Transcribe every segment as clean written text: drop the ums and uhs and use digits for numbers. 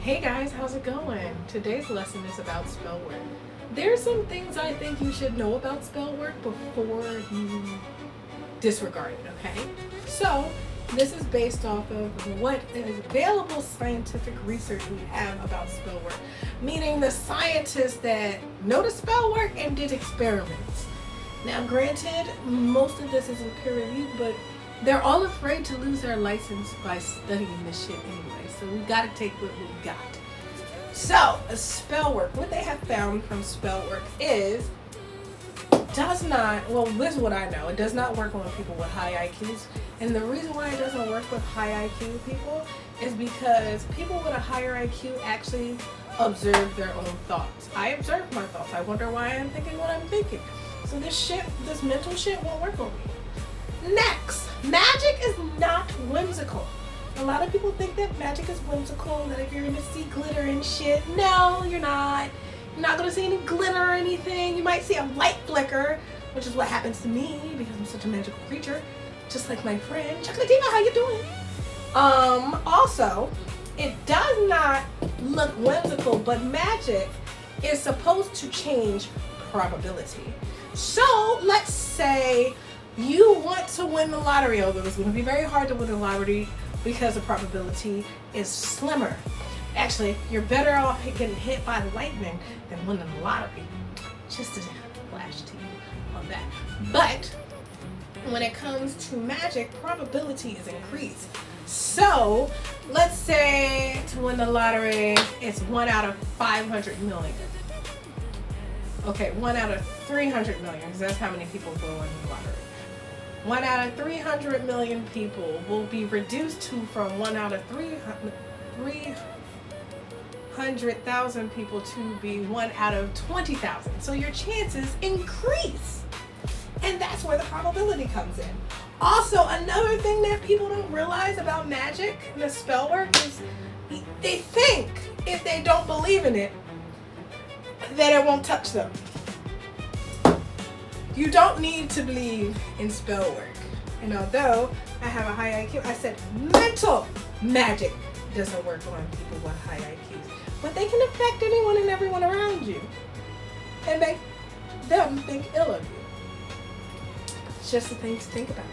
Hey guys, how's it going? Today's lesson is about spell work. There's some things I think you should know about spell work before you disregard it, okay? So, this is based off of what is available scientific research we have about spell work, meaning the scientists that know the spell work and did experiments. Now, granted, most of this isn't peer reviewed, but they're all afraid to lose their license by studying this shit anyway. So we gotta take what we got. So, spell work. What they have found from spell work is this is what I know. It does not work on people with high IQs. And the reason why it doesn't work with high IQ people is because people with a higher IQ actually observe their own thoughts. I observe my thoughts. I wonder why I'm thinking what I'm thinking. So this mental shit won't work on me. Next, magic is not whimsical. A lot of people think that magic is whimsical, that if you're gonna see glitter and shit, no, you're not. You're not gonna see any glitter or anything. You might see a light flicker, which is what happens to me because I'm such a magical creature, just like my friend. Chocolatina, how you doing? Also, it does not look whimsical, but magic is supposed to change probability. So let's say you want to win the lottery, although it's going to be very hard to win the lottery because the probability is slimmer. Actually, you're better off getting hit by lightning than winning the lottery. Just to flash to you on that. But when it comes to magic, probability is increased. So let's say to win the lottery, it's 1 out of 500 million. Okay, 1 out of 300 million, because that's how many people will win the lottery. 1 out of 300 million people will be reduced to from 1 out of 300,000 people to be 1 out of 20,000. So your chances increase. And that's where the probability comes in. Also, another thing that people don't realize about magic and the spell work is they think if they don't believe in it, that it won't touch them. You don't need to believe in spell work. And although I have a high IQ, I said mental magic doesn't work on people with high IQs. But they can affect anyone and everyone around you and make them think ill of you. It's just a thing to think about.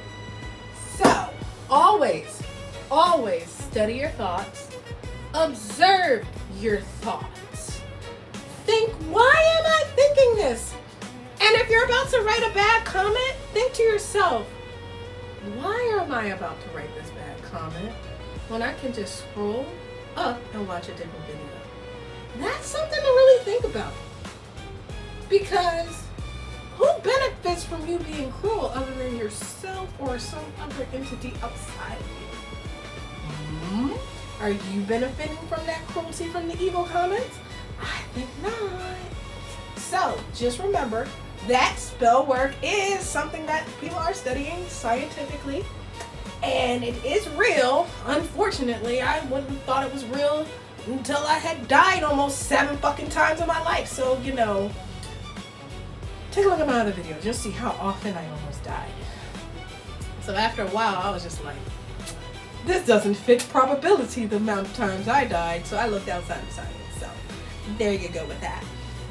So, always study your thoughts. Observe your thoughts. Think, why am I thinking this? And if you're about to write a bad comment, think to yourself, why am I about to write this bad comment when I can just scroll up and watch a different video? That's something to really think about. Because who benefits from you being cruel other than yourself or some other entity outside of you? Are you benefiting from that cruelty from the evil comments? I think not. So just remember that spell work is something that people are studying scientifically, and it is real. Unfortunately, I wouldn't have thought it was real until I had died almost 7 fucking times in my life. So, take a look at my other videos. You'll see how often I almost died. So after a while, I was just like, this doesn't fit probability, the amount of times I died. So I looked outside of science. So there you go with that.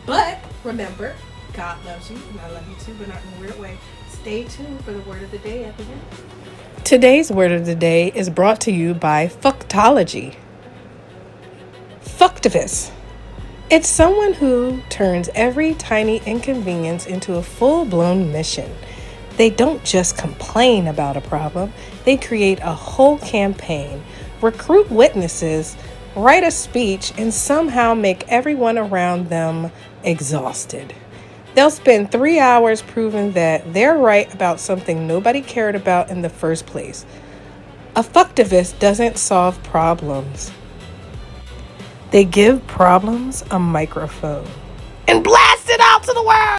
But remember, God loves you, and I love you too, but not in a weird way. Stay tuned for the word of the day at the end. Today's word of the day is brought to you by Fucktology. Fucktivist. It's someone who turns every tiny inconvenience into a full-blown mission. They don't just complain about a problem, they create a whole campaign, recruit witnesses, write a speech, and somehow make everyone around them exhausted. They'll spend 3 hours proving that they're right about something nobody cared about in the first place. A fucktivist doesn't solve problems. They give problems a microphone and blast it out to the world!